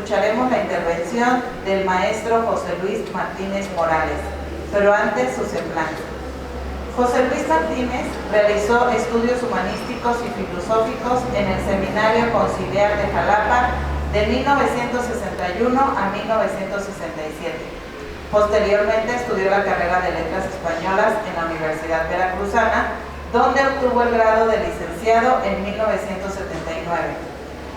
escucharemos la intervención del maestro José Luis Martínez Morales, pero antes su semblanza. José Luis Martínez realizó estudios humanísticos y filosóficos en el Seminario Conciliar de Jalapa de 1961 a 1967. Posteriormente estudió la carrera de Letras Españolas en la Universidad Veracruzana, donde obtuvo el grado de licenciado en 1979.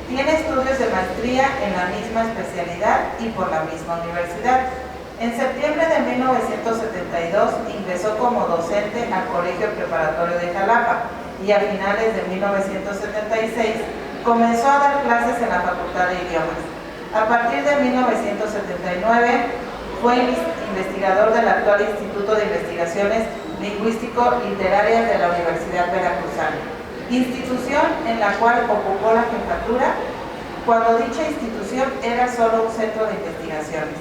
Tiene estudios de maestría en la misma especialidad y por la misma universidad. En septiembre de 1972 ingresó como docente al Colegio Preparatorio de Jalapa y a finales de 1976 comenzó a dar clases en la Facultad de Idiomas. A partir de 1979 fue investigador del actual Instituto de Investigaciones Lingüístico-Literarias de la Universidad Veracruzana, institución en la cual ocupó la jefatura cuando dicha institución era solo un centro de investigaciones,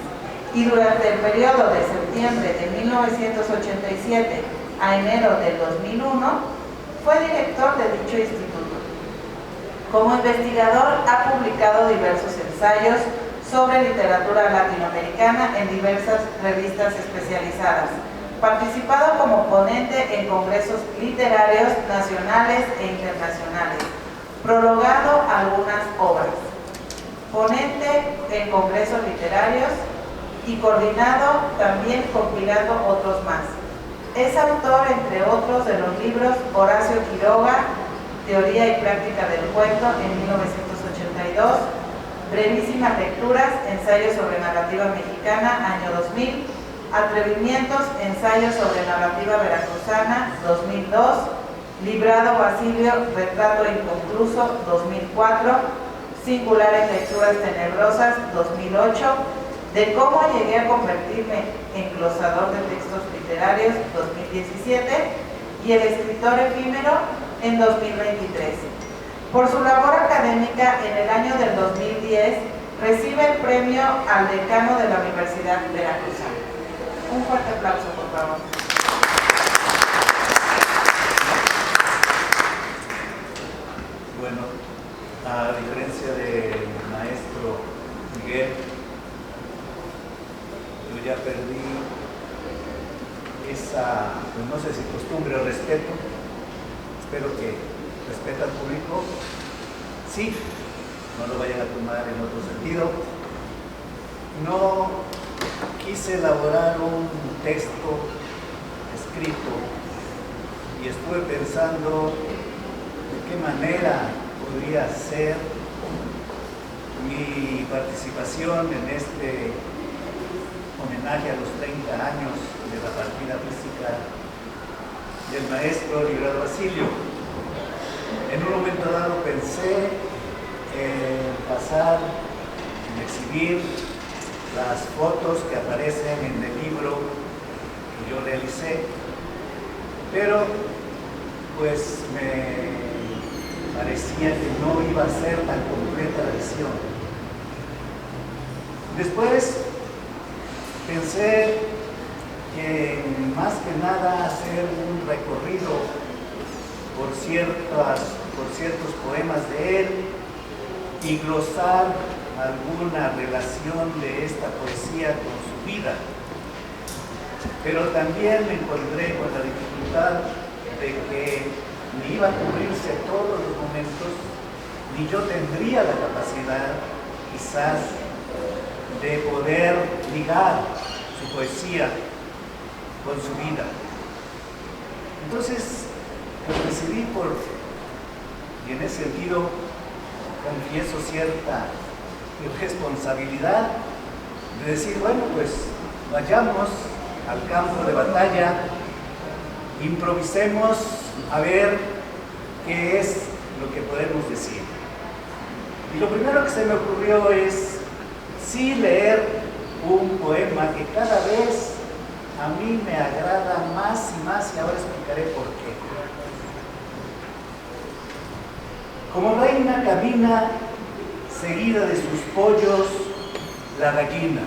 y durante el periodo de septiembre de 1987 a enero del 2001 fue director de dicho instituto. Como investigador ha publicado diversos ensayos sobre literatura latinoamericana en diversas revistas especializadas, participado como ponente en congresos literarios nacionales e internacionales, prologado algunas obras, ponente en congresos literarios y coordinado también compilando otros más. Es autor, entre otros, de los libros Horacio Quiroga, Teoría y Práctica del Cuento en 1982, Brevísimas lecturas, ensayos sobre narrativa mexicana, año 2000, Atrevimientos, ensayos sobre narrativa veracruzana, 2002, Librado Basilio, retrato inconcluso, 2004, Singulares lecturas tenebrosas, 2008, De cómo llegué a convertirme en glosador de textos literarios, 2017, y El escritor efímero, en 2023. Por su labor académica, en el año del 2010, recibe el premio al decano de la Universidad Veracruzana. Un fuerte aplauso, por favor. Bueno, a diferencia del maestro Miguel, yo ya perdí esa, pues no sé si costumbre o respeto. Espero que respeta al público, sí, no lo vayan a tomar en otro sentido. No quise elaborar un texto escrito y estuve pensando de qué manera podría ser mi participación en este homenaje a los 30 años de la partida física del maestro Librado Basilio. En un momento dado pensé en pasar, en exhibir las fotos que aparecen en el libro que yo realicé, pero pues me parecía que no iba a ser tan completa la visión. Después pensé que más que nada hacer un recorrido por ciertos poemas de él y glosar alguna relación de esta poesía con su vida. Pero también me encontré con la dificultad de que ni iba a cubrirse todos los momentos, ni yo tendría la capacidad, quizás, de poder ligar su poesía con su vida. Entonces, pues decidí y en ese sentido confieso cierta irresponsabilidad de decir, bueno, pues vayamos al campo de batalla, improvisemos a ver qué es lo que podemos decir. Y lo primero que se me ocurrió es sí leer un poema que cada vez a mí me agrada más y más, y ahora explicaré por qué. Como reina camina, seguida de sus pollos, la gallina.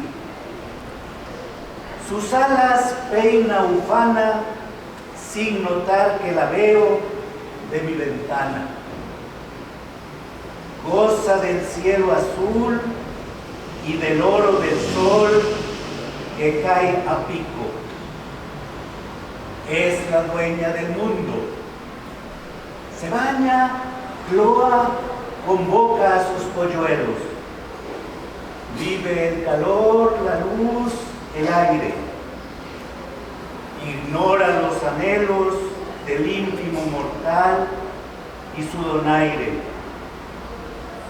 Sus alas peina ufana, sin notar que la veo de mi ventana. Goza del cielo azul y del oro del sol que cae a pico. Es la dueña del mundo. Se baña, Cloa convoca a sus polluelos. Vive el calor, la luz, el aire. Ignora los anhelos del ínfimo mortal y su donaire.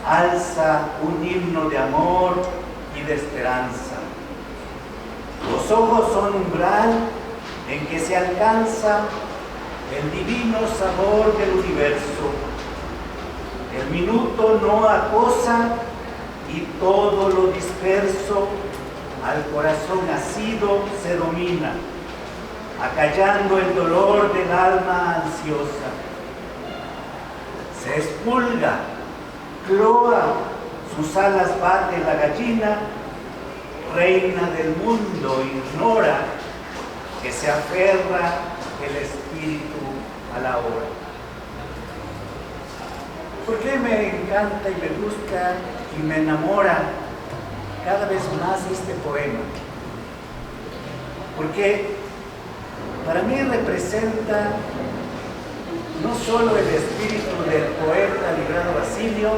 Alza un himno de amor y de esperanza. Los ojos son umbral en que se alcanza el divino sabor del universo. El minuto no acosa y todo lo disperso al corazón asido se domina, acallando el dolor del alma ansiosa. Se expulga, Cloa, sus alas bate la gallina, reina del mundo, ignora que se aferra el espíritu a la hora. ¿Por qué me encanta y me gusta y me enamora cada vez más este poema? Porque para mí representa no solo el espíritu del poeta Librado Basilio,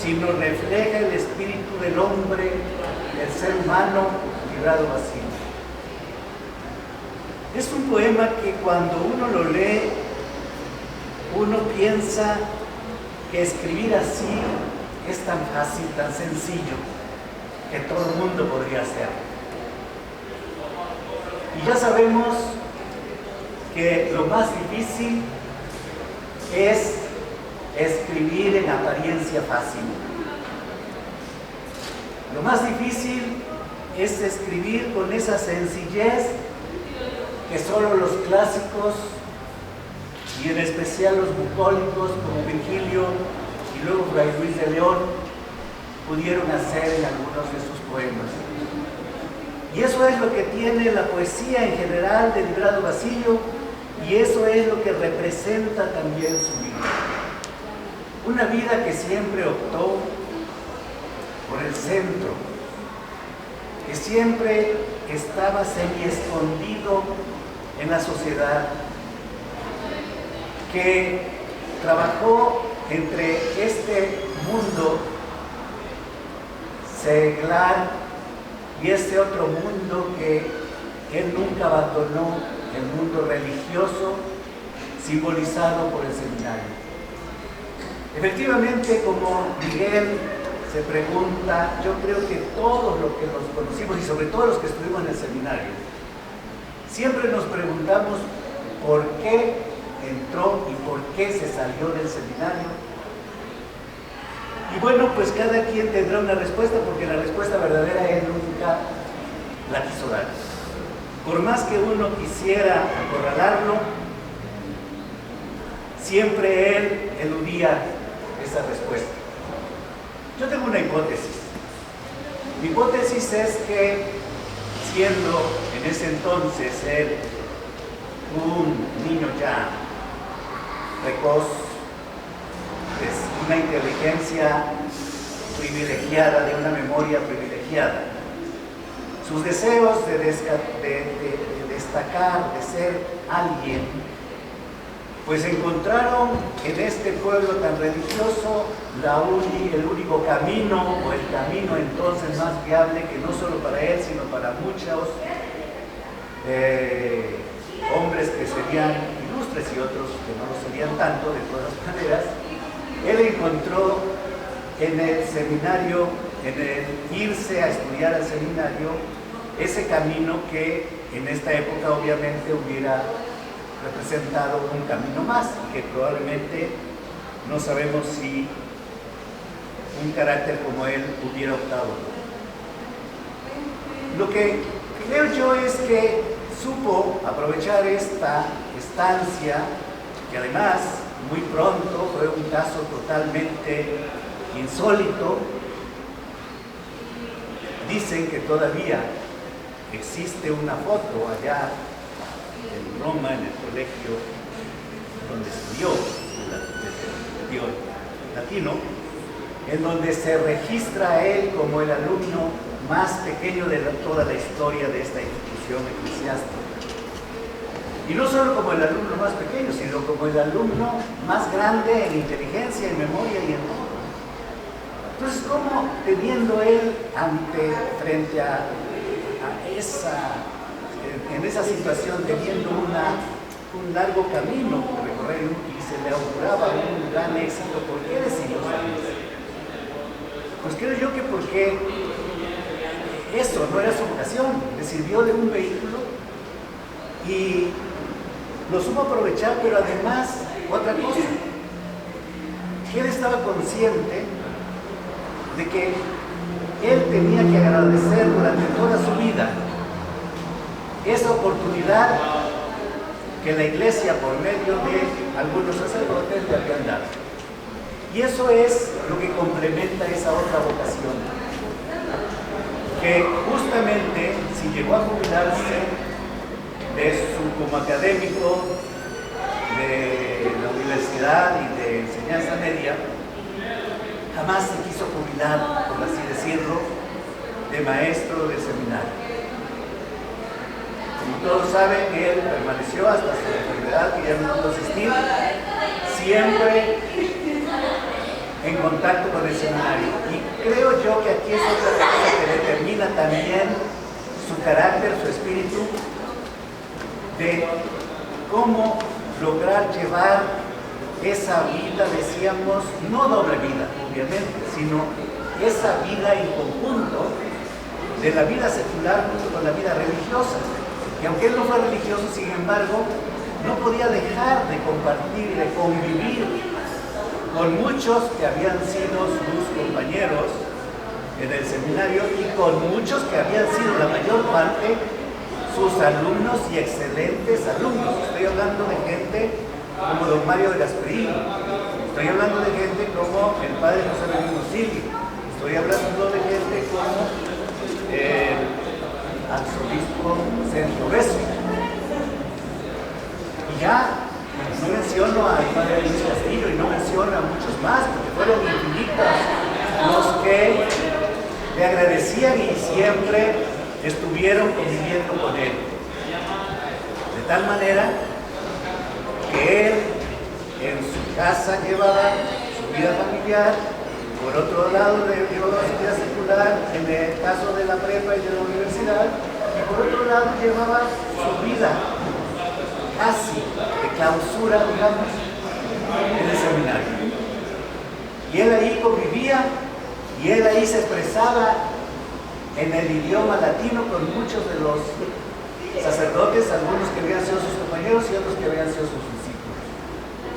sino refleja el espíritu del hombre, del ser humano Librado Basilio. Es un poema que cuando uno lo lee, uno piensa que escribir así es tan fácil, tan sencillo, que todo el mundo podría hacerlo. Y ya sabemos que lo más difícil es escribir en apariencia fácil. Lo más difícil es escribir con esa sencillez que solo los clásicos, y en especial los bucólicos como Virgilio y luego Fray Luis de León, pudieron hacer en algunos de sus poemas. Y eso es lo que tiene la poesía en general de Librado Basilio, y eso es lo que representa también su vida. Una vida que siempre optó por el centro, que siempre estaba semi-escondido en la sociedad, que trabajó entre este mundo seglar y este otro mundo que él nunca abandonó, el mundo religioso simbolizado por el seminario. Efectivamente, como Miguel se pregunta, yo creo que todos los que nos conocimos y sobre todo los que estuvimos en el seminario, siempre nos preguntamos por qué entró y por qué se salió del seminario. Y bueno, pues cada quien tendrá una respuesta, porque la respuesta verdadera él nunca la quiso dar. Por más que uno quisiera acorralarlo, siempre él eludía esa respuesta. Yo tengo una hipótesis. Mi hipótesis es que, siendo en ese entonces él un niño ya precoz, es una inteligencia privilegiada, de una memoria privilegiada, sus deseos de destacar, de ser alguien, pues encontraron en este pueblo tan religioso el único camino, o el camino entonces más viable, que no solo para él, sino para muchos hombres que serían ilustres y otros que no lo serían tanto, de todas maneras. Él encontró en el seminario, en el irse a estudiar al seminario, ese camino que en esta época obviamente hubiera representado un camino más, y que probablemente no sabemos si un carácter como él hubiera optado. Lo que creo yo es que supo aprovechar esta estancia, que además muy pronto fue un caso totalmente insólito. Dicen que todavía existe una foto allá en Roma, en el colegio donde estudió latino, en donde se registra a él como el alumno más pequeño de toda la historia de esta institución eclesiástica. Y no solo como el alumno más pequeño, sino como el alumno más grande en inteligencia, en memoria y en todo. Entonces, ¿cómo teniendo él frente a en esa situación, teniendo un largo camino por recorrer y se le auguraba un gran éxito, ¿por qué decidió salir? Pues creo yo que porque eso no era su vocación, le sirvió de un vehículo y lo supo aprovechar, pero además, otra cosa, que él estaba consciente de que él tenía que agradecer durante toda su vida esa oportunidad que la Iglesia, por medio de algunos sacerdotes, le habían dado. Y eso es lo que complementa esa otra vocación, que justamente si llegó a jubilarse como académico de la universidad y de enseñanza media, jamás se quiso jubilar, por así decirlo, de maestro de seminario. Como todos saben, él permaneció hasta su enfermedad, que ya no pudo asistir, siempre en contacto con el seminario. Y creo yo que aquí es otra cosa que determina también su carácter, su espíritu, de cómo lograr llevar esa vida, decíamos, no doble vida, obviamente, sino esa vida en conjunto de la vida secular junto con la vida religiosa. Que aunque él no fue religioso, sin embargo, no podía dejar de compartir y de convivir con muchos que habían sido sus compañeros en el seminario y con muchos que habían sido la mayor parte sus alumnos y excelentes alumnos. Estoy hablando de gente como don Mario de Gasperini, estoy hablando de gente como el padre José Benigno Silvio, estoy hablando de gente como el arzobispo Sergio Beso. Y ya no menciono al padre Luis Castillo y no menciono a muchos más, porque fueron infinitos los que le agradecían y siempre estuvieron conviviendo con él. De tal manera que él en su casa llevaba su vida familiar, por otro lado llevaba su vida secular, en el caso de la prepa y de la universidad, y por otro lado llevaba su vida casi de clausura, digamos, en el seminario. Y él ahí convivía, y él ahí se expresaba en el idioma latino con muchos de los sacerdotes, algunos que habían sido sus compañeros y otros que habían sido sus discípulos.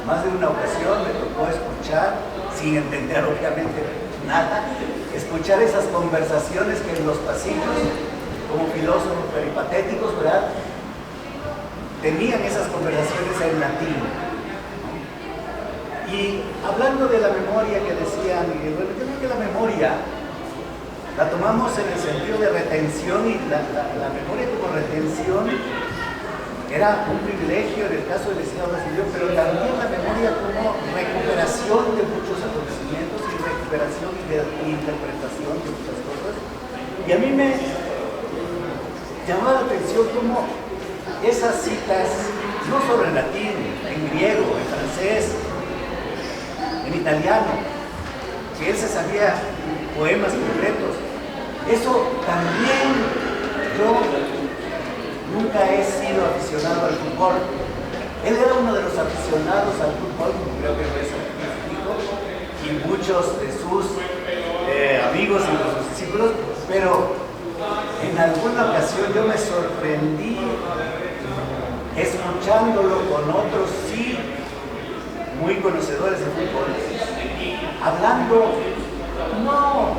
Más de una ocasión me tocó escuchar, sin entender obviamente nada, escuchar esas conversaciones que en los pasillos, como filósofos peripatéticos, ¿verdad?, tenían esas conversaciones en latín. Y hablando de la memoria que decía Miguel, bueno, yo creo que la memoria la tomamos en el sentido de retención, y la memoria como retención era un privilegio en el caso del Estado brasileño, pero también la memoria como recuperación de muchos acontecimientos y recuperación y de interpretación de muchas cosas. Y a mí me llamaba la atención cómo esas citas, no solo en latín, en griego, en francés, en italiano, que él se sabía poemas completos. Eso también, yo nunca he sido aficionado al fútbol. Él era uno de los aficionados al fútbol, como creo que es hijo, y muchos de sus amigos y de sus discípulos, pero en alguna ocasión yo me sorprendí escuchándolo con otros, sí, muy conocedores de fútbol, hablando no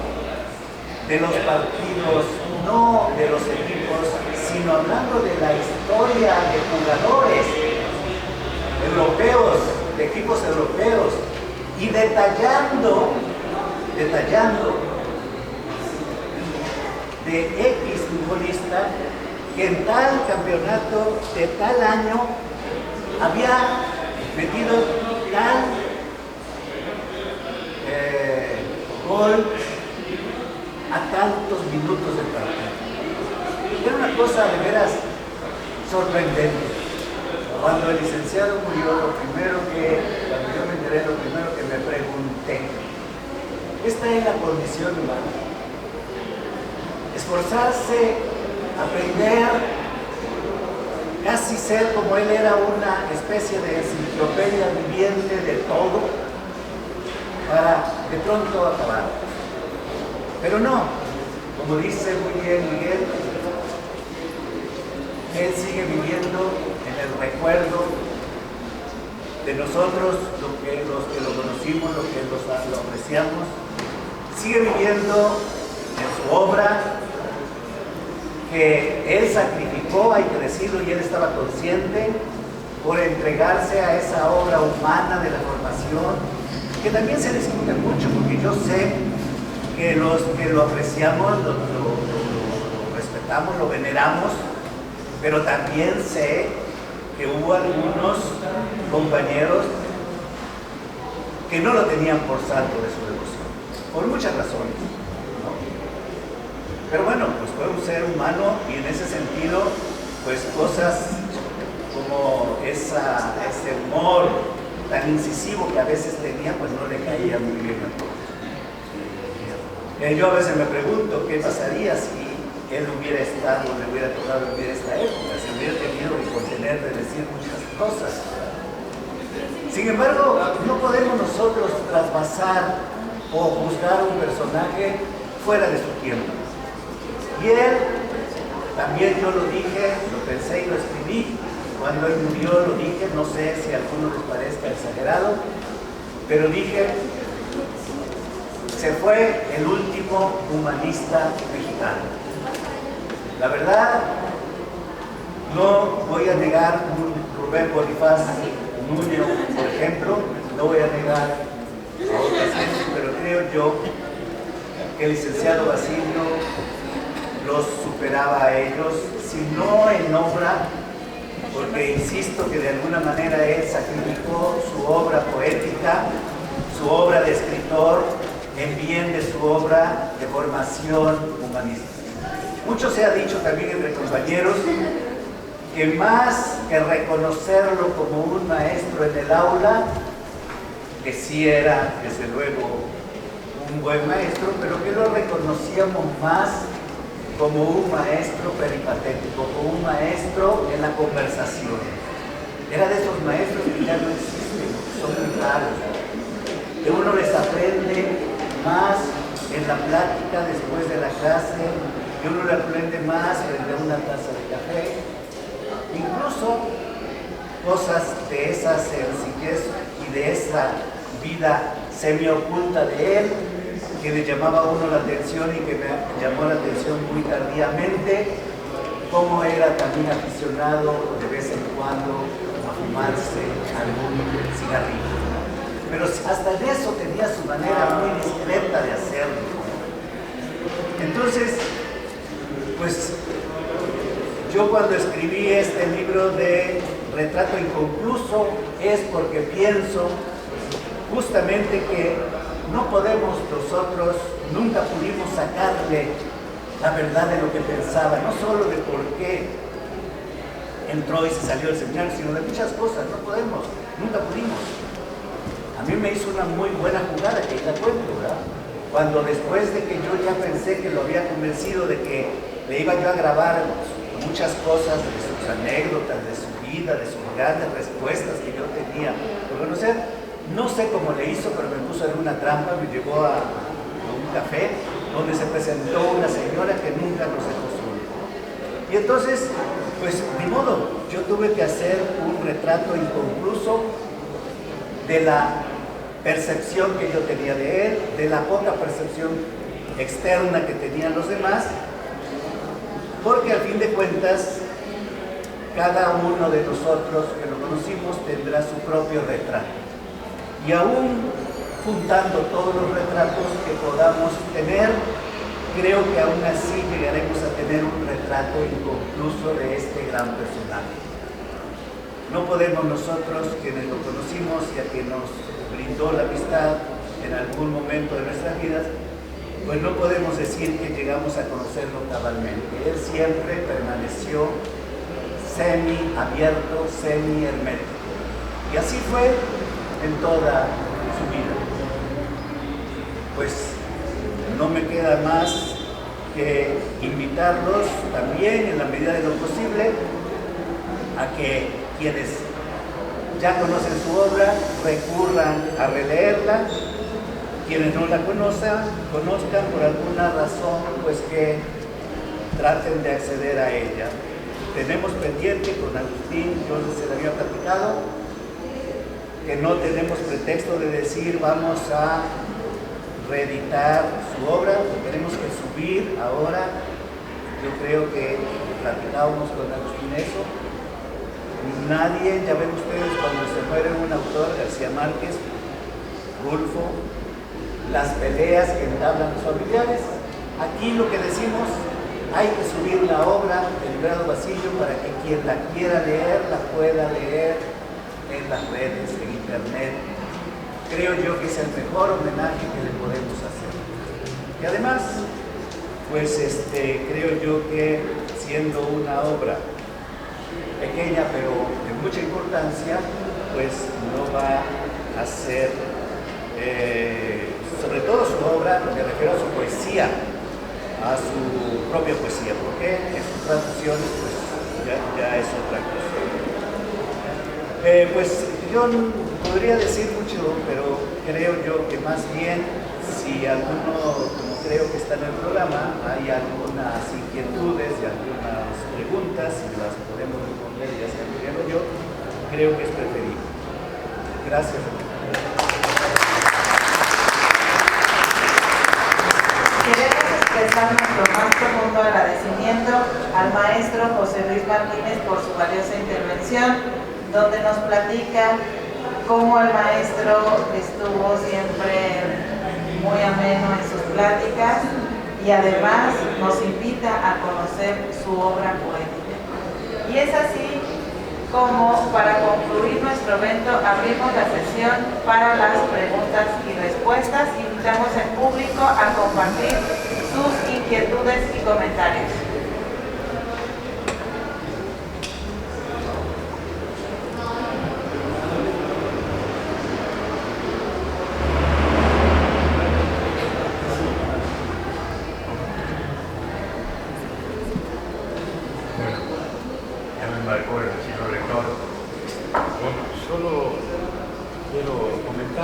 de los partidos, no de los equipos, sino hablando de la historia de jugadores europeos, de equipos europeos, y detallando de X futbolista que en tal campeonato de tal año había metido tal gol a tantos minutos de partido. Era una cosa de veras sorprendente. Cuando el licenciado murió, cuando yo me enteré, lo primero que me pregunté, esta es la condición humana. Esforzarse, aprender, casi ser como él era una especie de enciclopedia viviente de todo, para de pronto acabar. Pero no, como dice muy bien Miguel, él sigue viviendo en el recuerdo de nosotros, los que lo conocimos, los que lo apreciamos, sigue viviendo en su obra, que él sacrificó, hay que decirlo, y él estaba consciente por entregarse a esa obra humana de la formación, que también se discute mucho, porque yo sé que los que lo apreciamos, lo respetamos, lo veneramos, pero también sé que hubo algunos compañeros que no lo tenían por santo de su devoción, por muchas razones, ¿no? Pero bueno, pues fue un ser humano y en ese sentido, pues cosas como ese humor tan incisivo que a veces tenía, pues no le caía muy bien a todos. Yo a veces me pregunto qué pasaría si él hubiera estado, le hubiera tocado vivir esta época, si hubiera tenido que contener de decir muchas cosas. Sin embargo, no podemos nosotros traspasar o juzgar un personaje fuera de su tiempo. Y él, también yo lo dije, lo pensé y lo escribí, cuando él murió lo dije, no sé si a algunos les parezca exagerado, pero dije, se fue el último humanista mexicano. La verdad, no voy a negar un Rubén Bonifaz Nuño, por ejemplo, no voy a negar a otras gentes, pero creo yo que el licenciado Basilio los superaba a ellos, si no en obra, porque insisto que de alguna manera él sacrificó su obra poética, su obra de escritor, en bien de su obra de formación humanista. Mucho se ha dicho también entre compañeros que más que reconocerlo como un maestro en el aula, que sí era desde luego un buen maestro, pero que lo reconocíamos más como un maestro peripatético, como un maestro en la conversación. Era de esos maestros que ya no existen, son muy raros, que uno les aprende más en la plática después de la clase, que uno le aprende más frente a una taza de café, incluso cosas de esa sencillez y de esa vida semioculta de él, que le llamaba a uno la atención y que me llamó la atención muy tardíamente, cómo era también aficionado de vez en cuando a fumarse algún cigarrillo. Pero hasta en eso tenía su manera muy discreta de hacerlo. Entonces, pues yo cuando escribí este libro de Retrato Inconcluso es porque pienso justamente que no podemos nosotros, nunca pudimos sacarle la verdad de lo que pensaba, no solo de por qué entró y se salió del seminario, sino de muchas cosas, no podemos, nunca pudimos. A mí me hizo una muy buena jugada, que ahí la cuento, ¿verdad? Cuando después de que yo ya pensé que lo había convencido de que le iba yo a grabar muchas cosas de sus anécdotas, de su vida, de sus grandes respuestas que yo tenía por conocer, no sé cómo le hizo, pero me puso en una trampa, me llevó a un café donde se presentó una señora que nunca nos dejó solos. Y entonces, pues ni modo, yo tuve que hacer un retrato inconcluso de la percepción que yo tenía de él, de la poca percepción externa que tenían los demás, porque al fin de cuentas, cada uno de nosotros que lo conocimos tendrá su propio retrato. Y aún juntando todos los retratos que podamos tener, creo que aún así llegaremos a tener un retrato inconcluso de este gran personaje. No podemos nosotros, quienes lo conocimos y a quien nos brindó la amistad en algún momento de nuestras vidas, pues no podemos decir que llegamos a conocerlo cabalmente. Él siempre permaneció semi-abierto, semi-hermético. Y así fue en toda su vida. Pues no me queda más que invitarlos también, en la medida de lo posible, a que quienes ya conocen su obra recurran a releerla, quienes no la conozcan por alguna razón, pues que traten de acceder a ella. Tenemos pendiente con Agustín, yo se lo había platicado, que no tenemos pretexto de decir vamos a reeditar su obra, tenemos que subir ahora. Yo creo que platicábamos con Agustín eso. Nadie, ya ven ustedes cuando se muere un autor, García Márquez, Rulfo, las peleas que entablan los familiares. Aquí lo que decimos, hay que subir la obra del Librado Basilio para que quien la quiera leer, la pueda leer en las redes, en internet. Creo yo que es el mejor homenaje que le podemos hacer. Y además, pues creo yo que siendo una obra pequeña pero de mucha importancia, pues no va a ser, sobre todo su obra, me refiero a su poesía, a su propia poesía, porque en sus traducciones pues ya es otra cosa. Pues yo podría decir mucho, pero creo yo que más bien, si alguno, como creo que está en el programa, hay algunas inquietudes y algunas preguntas, y las podemos responder, ya sea Miguel o yo, creo que es preferible. Gracias. Queremos expresar nuestro más profundo agradecimiento al maestro José Luis Martínez por su valiosa intervención, donde nos platica cómo el maestro estuvo siempre muy ameno en sus pláticas y además nos invita a conocer su obra poética. Y es así como, para concluir nuestro evento, abrimos la sesión para las preguntas y respuestas. Invitamos al público a compartir sus inquietudes y comentarios.